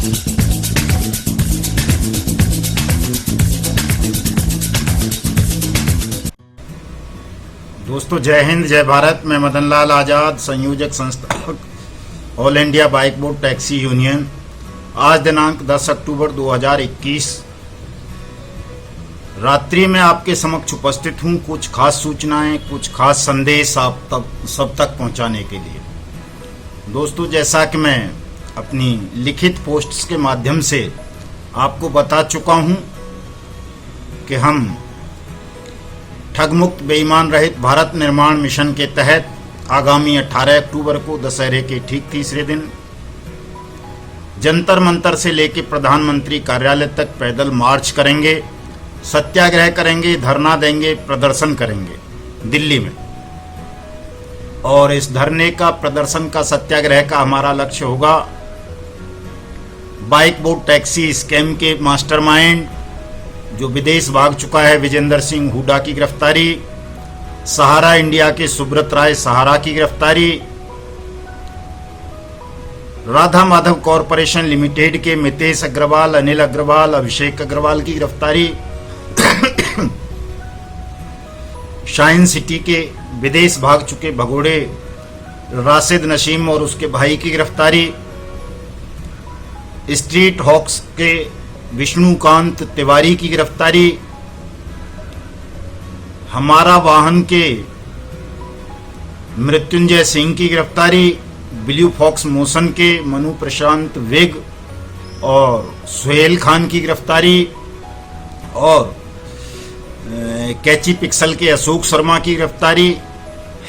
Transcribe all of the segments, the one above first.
दोस्तों जय हिंद जय भारत। मैं मदन लाल आज़ाद, संयोजक संस्थापक all India bike board taxi union. आज दिनांक 10 अक्टूबर 2021 रात्रि में आपके समक्ष उपस्थित हूँ कुछ खास सूचनाएं, कुछ खास संदेश आप सब तक पहुँचाने के लिए। दोस्तों जैसा कि मैं अपनी लिखित पोस्ट्स के माध्यम से आपको बता चुका हूँ कि हम ठग मुक्त बेईमान रहित भारत निर्माण मिशन के तहत आगामी 18 अक्टूबर को दशहरे के ठीक तीसरे दिन जंतर मंतर से लेकर प्रधानमंत्री कार्यालय तक पैदल मार्च करेंगे, सत्याग्रह करेंगे, धरना देंगे, प्रदर्शन करेंगे दिल्ली में। और इस धरने का, प्रदर्शन का, सत्याग्रह का हमारा लक्ष्य होगा बाइक बोर्ड टैक्सी स्कैम के मास्टरमाइंड जो विदेश भाग चुका है विजेंद्र सिंह हुड्डा की गिरफ्तारी, सहारा इंडिया के सुब्रत राय सहारा की गिरफ्तारी, राधा माधव कॉरपोरेशन लिमिटेड के मितेश अग्रवाल, अनिल अग्रवाल, अभिषेक अग्रवाल की गिरफ्तारी, शाइन सिटी के विदेश भाग चुके भगोड़े राशिद नसीम और उसके भाई की गिरफ्तारी, स्ट्रीट हॉक्स के विष्णुकांत तिवारी की गिरफ्तारी, हमारा वाहन के मृत्युंजय सिंह की गिरफ्तारी, ब्लू फॉक्स मोशन के मनु प्रशांत विग और सुहेल खान की गिरफ्तारी, और कैची पिक्सल के अशोक शर्मा की गिरफ्तारी,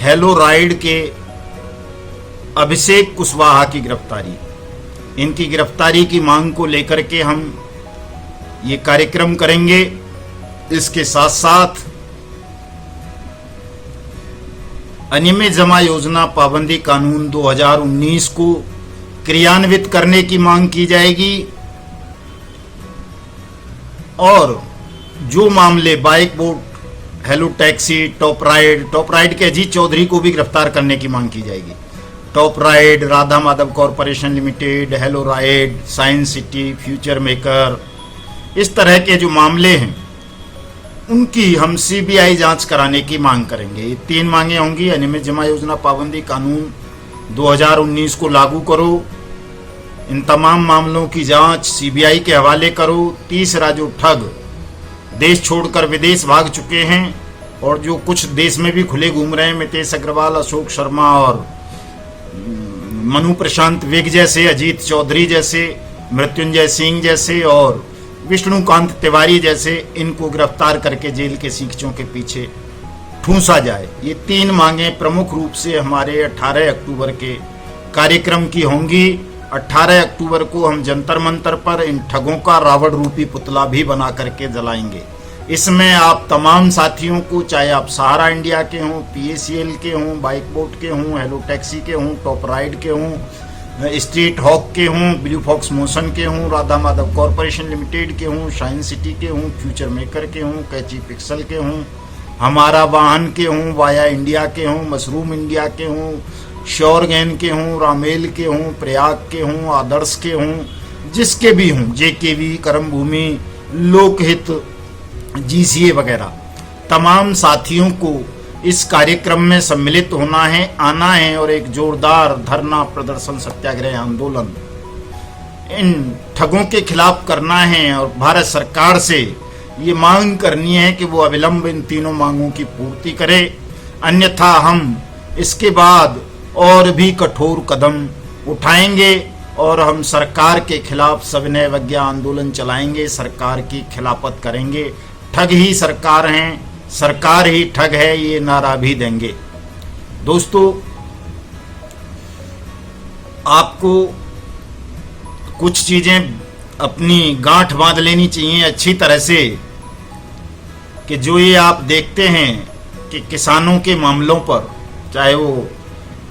हेलो राइड के अभिषेक कुशवाहा की गिरफ्तारी। इनकी गिरफ्तारी की मांग को लेकर के हम ये कार्यक्रम करेंगे। इसके साथ साथ अनियमित जमा योजना पाबंदी कानून 2019 को क्रियान्वित करने की मांग की जाएगी और जो मामले bike board, hello taxi, top ride के अजीत चौधरी को भी गिरफ्तार करने की मांग की जाएगी। Top ride, Radha Madhav corporation limited, hello ride, sign city, future maker, इस तरह के जो मामले हैं उनकी हम सीबीआई जांच कराने की मांग करेंगे। ये 3 मांगे होंगी। अनियमित जमा योजना पाबंदी कानून 2019 को लागू करो, इन तमाम मामलों की जांच सीबीआई के हवाले करो। तीसरा, जो ठग देश छोड़कर विदेश भाग चुके हैं और जो कुछ देश में भी खुले घूम रहे हैं, मितेश अग्रवाल, अशोक शर्मा और मनु प्रशांत विग जैसे, अजीत चौधरी जैसे, मृत्युंजय सिंह जैसे और विष्णुकांत तिवारी जैसे, इनको गिरफ्तार करके जेल के सीखचों के पीछे ठूंसा जाए। ये 3 मांगें प्रमुख रूप से हमारे 18 अक्टूबर के कार्यक्रम की होंगी। 18 अक्टूबर को हम जंतर मंतर पर इन ठगों का रावण रूपी पुतला भी बना करके जलाएंगे। इसमें आप तमाम साथियों को, चाहे आप सहारा इंडिया के हों, पीएसीएल के हों, बाइक बोर्ड के हों, हेलो टैक्सी के हों, टॉप राइड के हों, स्ट्रीट हॉक के हों, ब्लू फॉक्स मोशन के हों, राधा माधव कॉरपोरेशन लिमिटेड के हों, शाइन सिटी के हों, फ्यूचर मेकर के हों, कैची पिक्सल के हों, हमारा वाहन के हों, वाया इंडिया के हों, मशरूम इंडिया के हों, श्योरगैन के हों, रामेल के हों, प्रयाग के हों, आदर्श के हों, जिसके भी हों, जेकेवी, कर्म भूमि, लोकहित, जीसीए वगैरह, तमाम साथियों को इस कार्यक्रम में सम्मिलित होना है, आना है और एक जोरदार धरना, प्रदर्शन, सत्याग्रह, आंदोलन इन ठगों के खिलाफ करना है और भारत सरकार से ये मांग करनी है कि वो अविलंब इन 3 मांगों की पूर्ति करे। अन्यथा हम इसके बाद और भी कठोर कदम उठाएंगे और हम सरकार के खिलाफ सविनय अवज्ञा आंदोलन चलाएंगे, सरकार की खिलाफत करेंगे। ठग ही सरकार हैं, सरकार ही ठग है, ये नारा भी देंगे। दोस्तों आपको कुछ चीजें अपनी गांठ बांध लेनी चाहिए अच्छी तरह से कि जो ये आप देखते हैं कि किसानों के मामलों पर, चाहे वो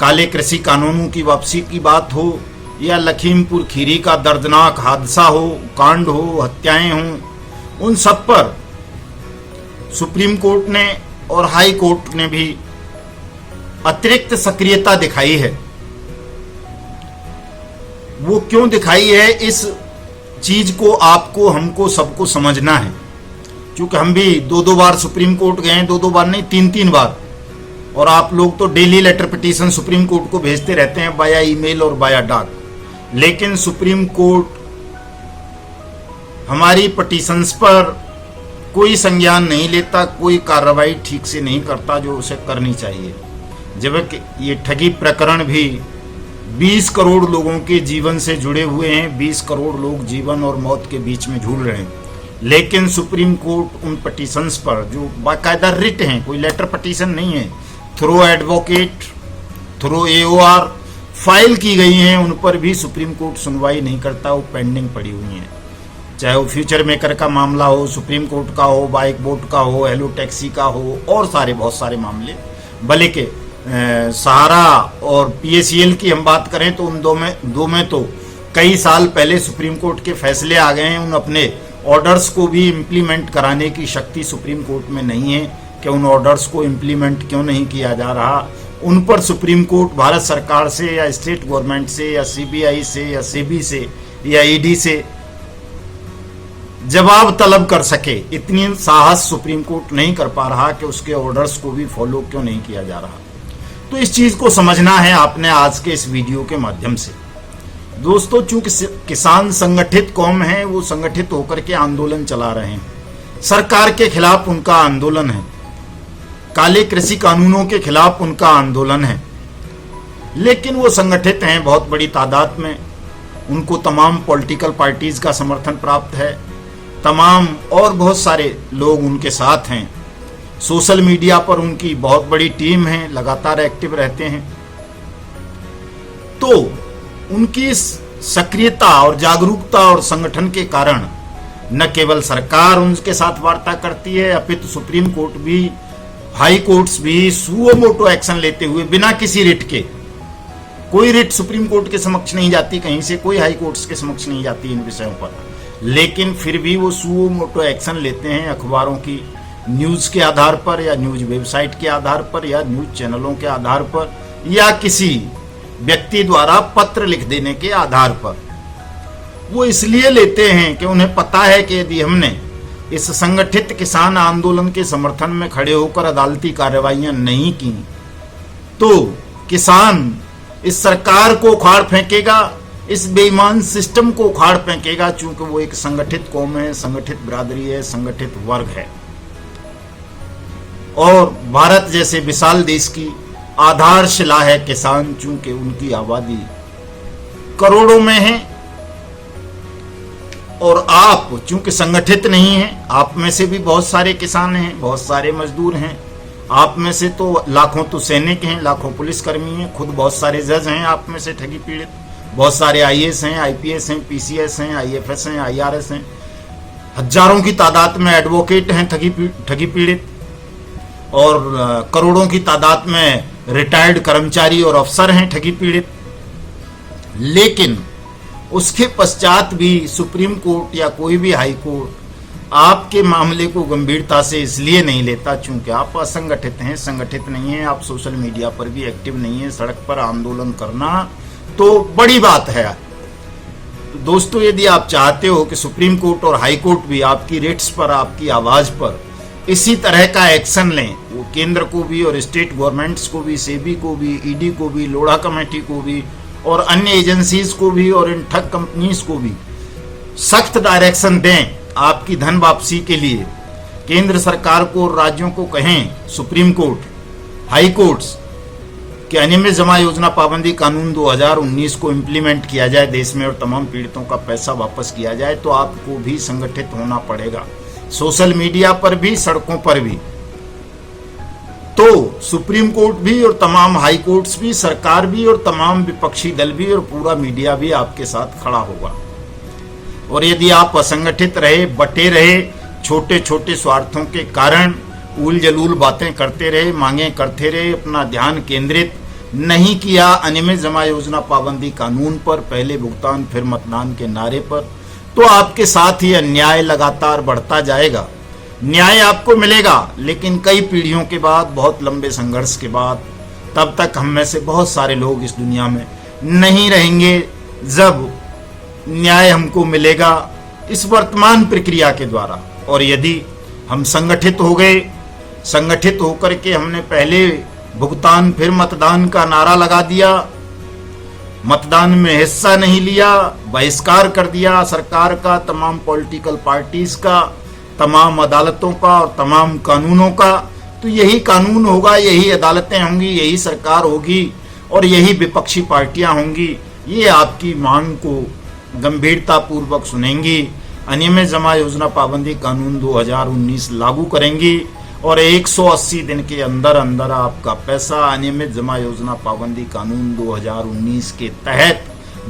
काले कृषि कानूनों की वापसी की बात हो या लखीमपुर खीरी का दर्दनाक हादसा हो, कांड हो, हत्याएं हों, उन सब पर सुप्रीम कोर्ट ने और हाई कोर्ट ने भी अतिरिक्त सक्रियता दिखाई है। वो क्यों दिखाई है, इस चीज को आपको, हमको, सबको समझना है। क्योंकि हम भी 2-2 बार सुप्रीम कोर्ट गए हैं, 2-2 बार नहीं, 3-3 बार। और आप लोग तो daily letter petition supreme court को भेजते रहते हैं बाया ईमेल और बाया डाक। लेकिन सुप्रीम कोर्ट हमारी पिटीशंस पर कोई संज्ञान नहीं लेता, कोई कार्रवाई ठीक से नहीं करता जो उसे करनी चाहिए। जबकि ये ठगी प्रकरण भी 20 करोड़ लोगों के जीवन से जुड़े हुए हैं। 20 करोड़ लोग जीवन और मौत के बीच में झूल रहे हैं। लेकिन सुप्रीम कोर्ट उन पिटीशंस पर जो बाकायदा रिट हैं, कोई लेटर पिटीशन नहीं है, through advocate, through AOR file की गई हैं, उन पर भी सुप्रीम कोर्ट सुनवाई नहीं करता, वो पेंडिंग पड़ी हुई हैं। चाहे वो फ्यूचर मेकर का मामला हो, सुप्रीम कोर्ट का हो, बाइक बोर्ड का हो, हेलो टैक्सी का हो, और बहुत सारे मामले। भले के सहारा और PACL की हम बात करें तो उन दो में तो कई साल पहले सुप्रीम कोर्ट के फैसले आ गए हैं। उन अपने ऑर्डर्स को भी इम्प्लीमेंट कराने की शक्ति सुप्रीम कोर्ट में नहीं है कि उन ऑर्डर्स को इम्प्लीमेंट क्यों नहीं किया जा रहा। उन पर सुप्रीम कोर्ट भारत सरकार से या स्टेट गवर्नमेंट से या CBI से या SEBI से या ED से जवाब तलब कर सके, इतनी साहस सुप्रीम कोर्ट नहीं कर पा रहा कि उसके ऑर्डर्स को भी फॉलो क्यों नहीं किया जा रहा। तो इस चीज को समझना है आपने आज के इस वीडियो के माध्यम से। दोस्तों, चूंकि किसान संगठित कौम है, वो संगठित होकर के आंदोलन चला रहे हैं। सरकार के खिलाफ उनका आंदोलन है, काले कृषि कानूनों के खिलाफ उनका आंदोलन है। लेकिन वो संगठित हैं बहुत बड़ी तादाद में, उनको तमाम पॉलिटिकल पार्टीज का समर्थन प्राप्त है, तमाम और बहुत सारे लोग उनके साथ हैं। सोशल मीडिया पर उनकी बहुत बड़ी टीम है, लगातार एक्टिव रहते हैं। तो उनकी सक्रियता और जागरूकता और संगठन के कारण न केवल सरकार उनके साथ वार्ता करती है, अपितु सुप्रीम कोर्ट भी, हाई कोर्ट्स भी सुओ मोटो एक्शन लेते हुए बिना किसी रिट के, कोई रिट सुप्रीम कोर्ट के समक्ष नहीं जाती, कहीं से कोई हाई कोर्ट्स के समक्ष नहीं जाती इन विषयों पर, लेकिन फिर भी वो सुओ मोटो एक्शन लेते हैं अखबारों की न्यूज के आधार पर या न्यूज वेबसाइट के आधार पर या न्यूज चैनलों के आधार पर या किसी व्यक्ति द्वारा पत्र लिख देने के आधार पर। वो इसलिए लेते हैं कि उन्हें पता है कि यदि हमने इस संगठित किसान आंदोलन के समर्थन में खड़े होकर अदालती कार्रवाइयां नहीं की तो किसान इस सरकार को उखाड़ फेंकेगा, इस बेईमान सिस्टम को उखाड़ फेंकेगा। चूंकि वो एक संगठित कौम है, संगठित बिरादरी है, संगठित वर्ग है और भारत जैसे विशाल देश की आधारशिला है किसान। चूंकि उनकी आबादी करोड़ों में है और आप चूंकि संगठित नहीं हैं, आप में से भी बहुत सारे किसान हैं, बहुत सारे मजदूर हैं, आप में से तो लाखों तो सैनिक हैं, लाखों पुलिसकर्मी हैं, खुद बहुत सारे जज हैं आप में से ठगी पीड़ित, बहुत सारे IAS हैं, IPS हैं, PCS हैं, IFS हैं, IRS हैं, हजारों की तादाद में एडवोकेट हैं ठगी पीड़ित और करोड़ों की तादाद में रिटायर्ड कर्मचारी और अफसर हैं ठगी पीड़ित। लेकिन उसके पश्चात भी सुप्रीम कोर्ट या कोई भी हाई कोर्ट आपके मामले को गंभीरता से इसलिए नहीं लेता चूंकि आप असंगठित हैं, संगठित नहीं हैं, आप सोशल मीडिया पर भी एक्टिव नहीं हैं। सड़क पर आंदोलन करना तो बड़ी बात है। तो दोस्तों, यदि आप चाहते हो कि सुप्रीम कोर्ट और हाई कोर्ट भी आपकी रेट्स पर, आपकी आवाज पर इसी तरह का एक्शन लें, वो केंद्र को भी और स्टेट गवर्नमेंट्स को भी, SEBI को भी, ED को भी, लोढ़ा कमेटी को भी और अन्य एजेंसीज को भी और इन ठग कंपनीज को भी सख्त डायरेक्शन दें आपकी धन वापसी के लिए। केंद्र सरकार को और राज्यों को कहें, सुप्रीम कोर्ट, हाई कोर्ट्स, कि अनियमित जमा योजना पाबंदी कानून 2019 को इम्प्लीमेंट किया जाए देश में और तमाम पीड़ितों का पैसा वापस किया जाए। तो आपको भी संगठित होना पड़ेगा, सोशल मीडिया पर भी, सड़कों पर भी। तो सुप्रीम कोर्ट भी और तमाम हाई कोर्ट्स भी, सरकार भी और तमाम विपक्षी दल भी और पूरा मीडिया भी आपके साथ खड़ा होगा। और यदि आप असंगठित रहे, बटे रहे, छोटे छोटे स्वार्थों के कारण उल जलूल बातें करते रहे, मांगे करते रहे, अपना ध्यान केंद्रित नहीं किया अनियमित जमा योजना पाबंदी कानून पर, पहले भुगतान फिर मतदान के नारे पर, तो आपके साथ ही अन्याय लगातार बढ़ता जाएगा। न्याय आपको मिलेगा लेकिन कई पीढ़ियों के बाद, बहुत लंबे संघर्ष के बाद। तब तक हम में से बहुत सारे लोग इस दुनिया में नहीं रहेंगे जब न्याय हमको मिलेगा इस वर्तमान प्रक्रिया के द्वारा। और यदि हम संगठित हो गए, संगठित होकर के हमने पहले भुगतान फिर मतदान का नारा लगा दिया, मतदान में हिस्सा नहीं लिया, बहिष्कार कर दिया सरकार का, तमाम पॉलिटिकल पार्टीज का, तमाम अदालतों का और तमाम कानूनों का, तो यही कानून होगा, यही अदालतें होंगी, यही सरकार होगी और यही विपक्षी पार्टियां होंगी। ये आपकी मांग को गंभीरता पूर्वक सुनेंगी, अनियमित जमा योजना पाबंदी कानून 2019 लागू करेंगी और 180 दिन के अंदर अंदर आपका पैसा अनियमित जमा योजना पाबंदी कानून 2019 के तहत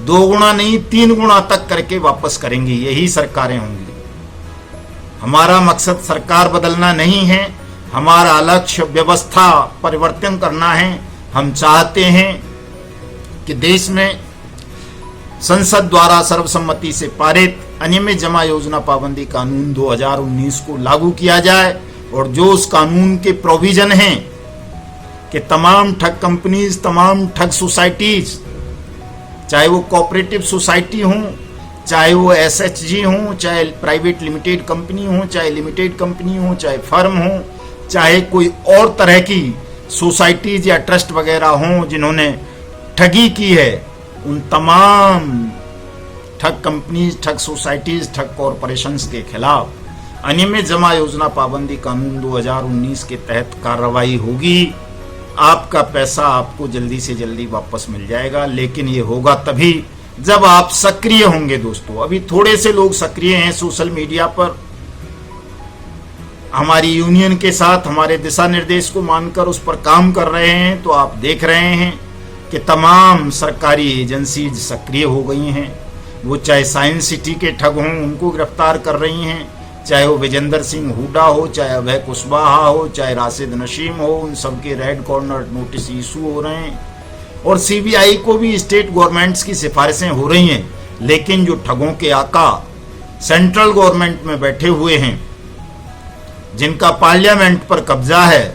2 गुना नहीं 3 गुना तक करके वापस करेंगी। यही सरकारें होंगी। हमारा मकसद सरकार बदलना नहीं है, हमारा लक्ष्य व्यवस्था परिवर्तन करना है। हम चाहते हैं कि देश में संसद द्वारा सर्वसम्मति से पारित अनियमित जमा योजना पाबंदी कानून 2019 को लागू किया जाए और जो उस कानून के प्रोविजन हैं कि तमाम ठग कंपनीज, तमाम ठग सोसाइटीज, चाहे वो कोऑपरेटिव सोसाइटी हों, चाहे वो एसएचजी हों, चाहे प्राइवेट लिमिटेड कंपनी हो, चाहे लिमिटेड कंपनी हो, चाहे फर्म हो, चाहे कोई और तरह की सोसाइटीज या ट्रस्ट वगैरह हों जिन्होंने ठगी की है, उन तमाम ठग कंपनीज, ठग सोसाइटीज, ठग कॉरपोरेशंस के खिलाफ अनियमित जमा योजना पाबंदी कानून 2019 के तहत कार्रवाई होगी। आपका पैसा आपको जल्दी से जल्दी वापस मिल जाएगा, लेकिन ये होगा तभी जब आप सक्रिय होंगे। दोस्तों, अभी थोड़े से लोग सक्रिय हैं सोशल मीडिया पर, हमारी यूनियन के साथ हमारे दिशा निर्देश को मानकर उस पर काम कर रहे हैं। तो आप देख रहे हैं कि तमाम सरकारी एजेंसीज सक्रिय हो गई हैं। वो चाहे साइंस सिटी के ठग हों, उनको गिरफ्तार कर रही हैं, चाहे वो विजेंद्र सिंह हुड्डा हो, चाहे अभय कुशवाहा हो, चाहे राशिद नशीम हो, उन सबके रेड कॉर्नर नोटिस इशू हो रहे हैं। और सीबीआई को भी स्टेट गवर्नमेंट्स की सिफारिशें हो रही हैं, लेकिन जो ठगों के आका सेंट्रल गवर्नमेंट में बैठे हुए हैं, जिनका पार्लियामेंट पर कब्जा है,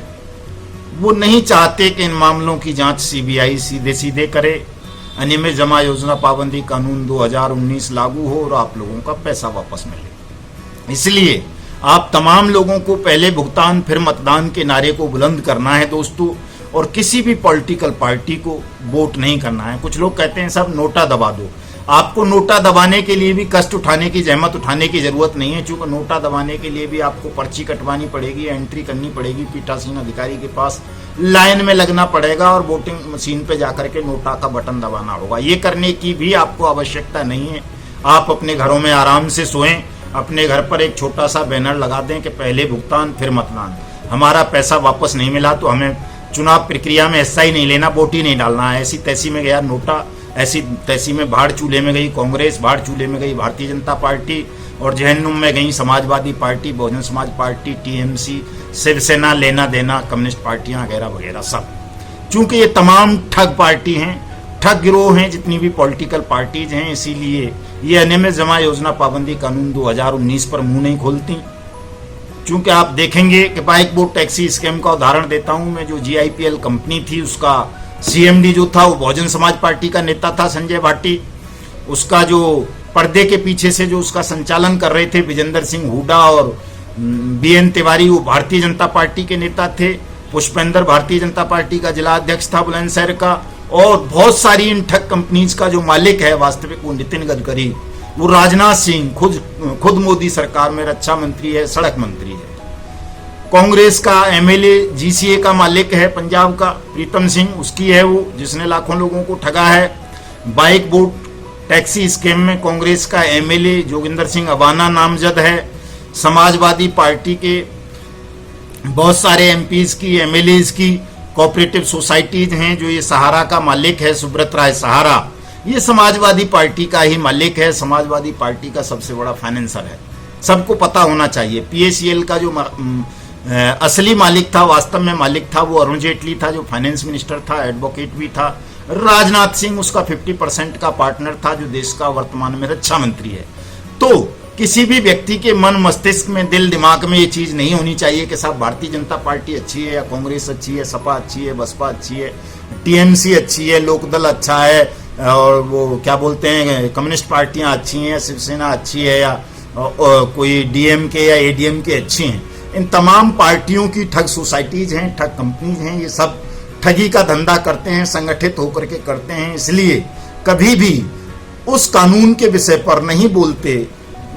वो नहीं चाहते कि इन मामलों की जांच सीबीआई सीधे सीधे करे, अनियमित जमा योजना पाबंदी कानून 2019 लागू हो और आप लोगों का पैसा वापस मिले। इसलिए आप तमाम लोगों को पहले भुगतान फिर मतदान के नारे को बुलंद करना है दोस्तों, और किसी भी पॉलिटिकल पार्टी को वोट नहीं करना है। कुछ लोग कहते हैं सब नोटा दबा दो। आपको नोटा दबाने के लिए भी कष्ट उठाने की, जहमत उठाने की जरूरत नहीं है, क्योंकि नोटा दबाने के लिए भी आपको पर्ची कटवानी पड़ेगी, एंट्री करनी पड़ेगी, पीठासीन अधिकारी के पास लाइन में लगना पड़ेगा और वोटिंग मशीन पे जाकर के नोटा का बटन दबाना होगा। ये करने की भी आपको आवश्यकता नहीं है। आप अपने घरों में आराम से सोएं, अपने घर पर एक छोटा सा बैनर लगा दें कि पहले भुगतान फिर मतदान। हमारा पैसा वापस नहीं मिला तो हमें चुनाव प्रक्रिया में हिस्सा ही नहीं लेना, वोट ही नहीं डालना है। ऐसी तैसी में गया नोटा, ऐसी तैसी में भाड़ चूल्हे में गई कांग्रेस, भाड़ चूल्हे में गई भारतीय जनता पार्टी, और जहन्नुम में गई Samajwadi party, Bahujan Samaj party, TMC, Shiv Sena, लेना देना, कम्युनिस्ट पार्टियां वगैरह वगैरह सब। चूंकि ये तमाम ठग पार्टी हैं, ठग गिरोह हैं, जितनी भी पॉलिटिकल पार्टीज हैं, इसीलिए ये अनियमित जमा योजना पाबंदी कानून 2019 पर मुंह नहीं खोलती। चूंकि आप देखेंगे कि बाइक बोट टैक्सी स्कैम का उदाहरण देता हूं मैं, जो जीआईपीएल कंपनी थी, उसका सीएमडी जो था वो बहुजन समाज पार्टी का नेता था, संजय भाटी। उसका जो पर्दे के पीछे से जो उसका संचालन कर रहे थे विजेंद्र सिंह हुड्डा और बीएन तिवारी, वो भारतीय जनता पार्टी के नेता थे। पुष्पेंद्र भारतीय जनता पार्टी का जिला अध्यक्ष था बुलंदशहर का। और बहुत सारी इन ठग कंपनीज का जो मालिक है वास्तविक वो नितिन गडकरी, वो राजनाथ सिंह, खुद मोदी सरकार में रक्षा मंत्री है, सड़क मंत्री है। कांग्रेस का एमएलए जीसीए का मालिक है पंजाब का प्रीतम सिंह, उसकी है वो, जिसने लाखों लोगों को ठगा है। बाइक बोट टैक्सी स्कैम में कांग्रेस का एमएलए जोगिंदर सिंह अवाना नामजद है। समाजवादी पार्टी के बहुत सारे एमपीज की, एमएलएज की कोऑपरेटिव सोसाइटीज हैं, जो ये सहारा का मालिक है सुब्रत राय सहारा, ये समाजवादी पार्टी का ही मालिक है, समाजवादी पार्टी का सबसे बड़ा फाइनेंसर है। सबको पता होना चाहिए। पीएसीएल का जो असली मालिक था, वास्तव में मालिक था, वो अरुण जेटली था, जो फाइनेंस मिनिस्टर था, एडवोकेट भी था। राजनाथ सिंह उसका 50% का पार्टनर था, जो देश का वर्तमान में रक्षा मंत्री है। तो किसी भी व्यक्ति के मन मस्तिष्क में, दिल दिमाग में ये चीज नहीं होनी चाहिए कि साहब भारतीय जनता पार्टी अच्छी है या कांग्रेस अच्छी है, सपा अच्छी है, बसपा अच्छी है, टीएमसी अच्छी है, लोकदल अच्छा है, और वो क्या बोलते हैं कम्युनिस्ट पार्टियां अच्छी हैं, शिवसेना अच्छी है, या कोई डीएमके या एडीएमके अच्छी हैं, इन तमाम पार्टियों की ठग सोसाइटीज हैं, ठग कंपनीज हैं, ये सब ठगी का धंधा करते हैं, संगठित होकर के करते हैं। इसलिए कभी भी उस कानून के विषय पर नहीं बोलते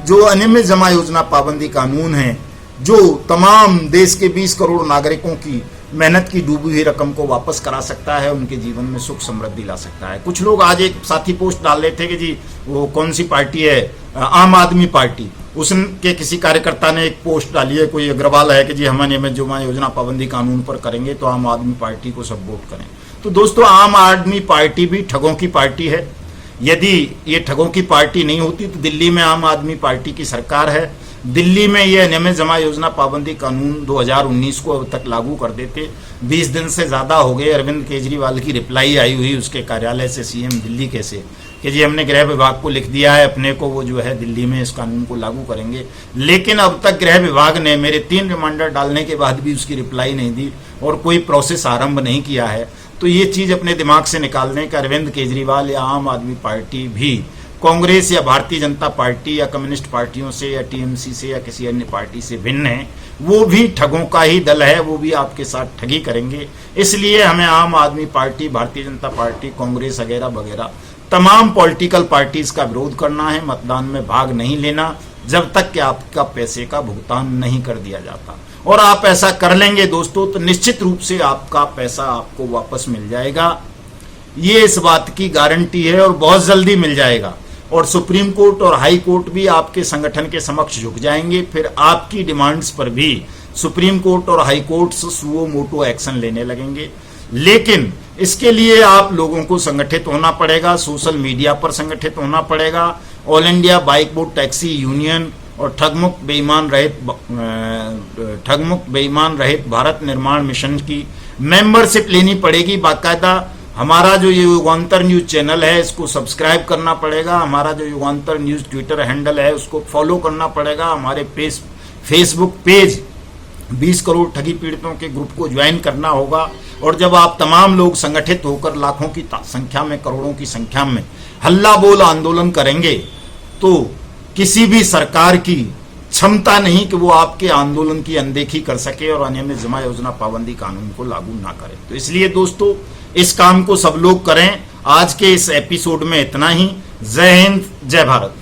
जो अनियमित जमा योजना पाबंदी कानून है, जो तमाम देश के 20 करोड़ नागरिकों की मेहनत की डूबी हुई रकम को वापस करा सकता है, उनके जीवन में सुख समृद्धि ला सकता है। कुछ लोग आज एक साथी पोस्ट डाल रहे थे कि जी वो कौन सी पार्टी है, आम आदमी पार्टी, उसके किसी कार्यकर्ता ने एक पोस्ट डाली है, कोई अग्रवाल है कि जी हम अनियमित जमा योजना पाबंदी कानून पर करेंगे तो आम आदमी पार्टी को सब वोट करें। तो दोस्तों, आम आदमी पार्टी भी ठगों की पार्टी है। यदि ये ठगों की पार्टी नहीं होती तो दिल्ली में आम आदमी पार्टी की सरकार है, दिल्ली में ये अनियमित जमा योजना पाबंदी कानून 2019 को अब तक लागू कर देते। 20 दिन से ज्यादा हो गए, अरविंद केजरीवाल की रिप्लाई आई हुई उसके कार्यालय से सीएम दिल्ली के से कि जी हमने गृह विभाग को लिख दिया है अपने को, वो जो है दिल्ली में इस कानून को लागू करेंगे। लेकिन अब तक गृह विभाग ने मेरे 3 रिमाइंडर डालने के बाद भी उसकी रिप्लाई नहीं दी और कोई प्रोसेस आरंभ नहीं किया है। तो ये चीज अपने दिमाग से निकाल दें कि अरविंद केजरीवाल या आम आदमी पार्टी भी कांग्रेस या भारतीय जनता पार्टी या कम्युनिस्ट पार्टियों से या टीएमसी से या किसी अन्य पार्टी से भिन्न है, वो भी ठगों का ही दल है, वो भी आपके साथ ठगी करेंगे। इसलिए हमें आम आदमी पार्टी, भारतीय जनता पार्टी, कांग्रेस वगैरह वगैरह तमाम पॉलिटिकल पार्टीज का विरोध करना है, मतदान में भाग नहीं लेना जब तक कि आपका पैसे का भुगतान नहीं कर दिया जाता। और आप ऐसा कर लेंगे दोस्तों तो निश्चित रूप से आपका पैसा आपको वापस मिल जाएगा, ये इस बात की गारंटी है, और बहुत जल्दी मिल जाएगा। और सुप्रीम कोर्ट और हाई कोर्ट भी आपके संगठन के समक्ष झुक जाएंगे, फिर आपकी डिमांड्स पर भी सुप्रीम कोर्ट और high court suo motu action लेने लगेंगे। लेकिन इसके लिए आप लोगों को संगठित होना पड़ेगा, सोशल मीडिया पर संगठित होना पड़ेगा। All India bike board taxi union और ठगमुक्त बेईमान रहित भारत निर्माण मिशन की मेंबरशिप लेनी पड़ेगी बाकायदा। हमारा जो ये युगांतर न्यूज चैनल है इसको सब्सक्राइब करना पड़ेगा, हमारा जो युगांतर न्यूज ट्विटर हैंडल है उसको फॉलो करना पड़ेगा, हमारे फेसबुक पेज 20 करोड़ ठगी पीड़ितों के ग्रुप को ज्वाइन करना होगा। और जब आप तमाम लोग संगठित होकर लाखों की संख्या में, करोड़ों की संख्या में हल्ला बोल आंदोलन करेंगे तो किसी भी सरकार की क्षमता नहीं कि वो आपके आंदोलन की अनदेखी कर सके और अनियमित जमा योजना पाबंदी कानून को लागू ना करे। तो इसलिए दोस्तों, इस काम को सब लोग करें। आज के इस एपिसोड में इतना ही। जय हिंद, जय भारत।